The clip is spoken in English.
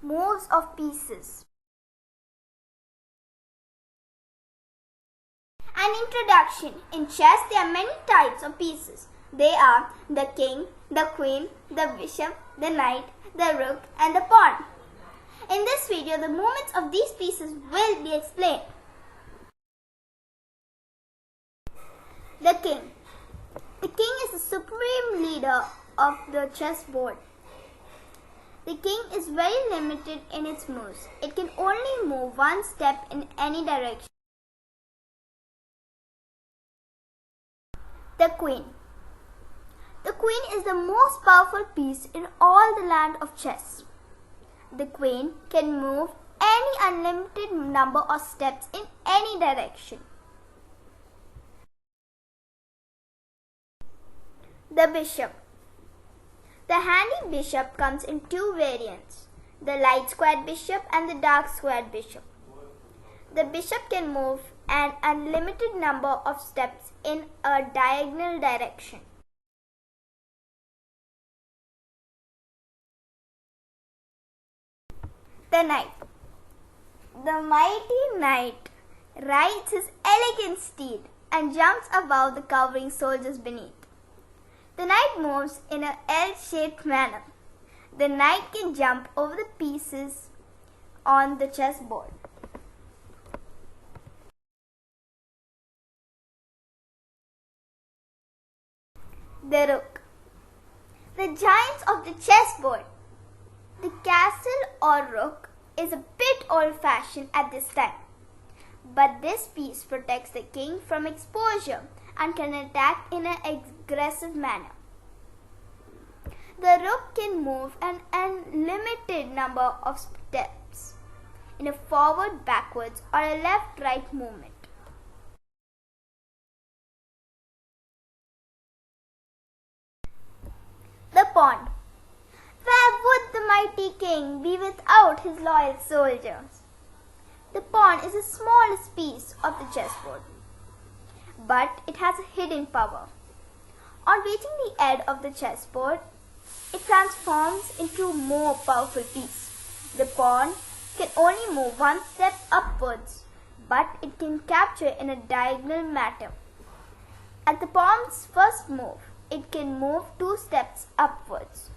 Moves of pieces. An introduction. In chess, there are many types of pieces. They are the king, the queen, the bishop, the knight, the rook, and the pawn. In this video, the movements of these pieces will be explained. The king. The king is the supreme leader of the chessboard. The king is very limited in its moves. It can only move one step in any direction. The queen. The queen is the most powerful piece in all the land of chess. The queen can move any unlimited number of steps in any direction. The bishop. The handy bishop comes in two variants, the light squared bishop and the dark squared bishop. The bishop can move an unlimited number of steps in a diagonal direction. The knight. The mighty knight rides his elegant steed and jumps above the cowering soldiers beneath. The knight moves in an L-shaped manner. The knight can jump over the pieces on the chessboard. The rook. The giants of the chessboard. The castle or rook is a bit old-fashioned at this time, but this piece protects the king from exposure and can attack in an aggressive manner. The rook can move an unlimited number of steps in a forward, backwards, or a left-right movement. The pawn. Where would the mighty king be without his loyal soldiers? The pawn is the smallest piece of the chessboard, but it has a hidden power. On reaching the edge of the chessboard, it transforms into a more powerful piece. The pawn can only move one step upwards, but it can capture in a diagonal manner. At the pawn's first move, it can move two steps upwards.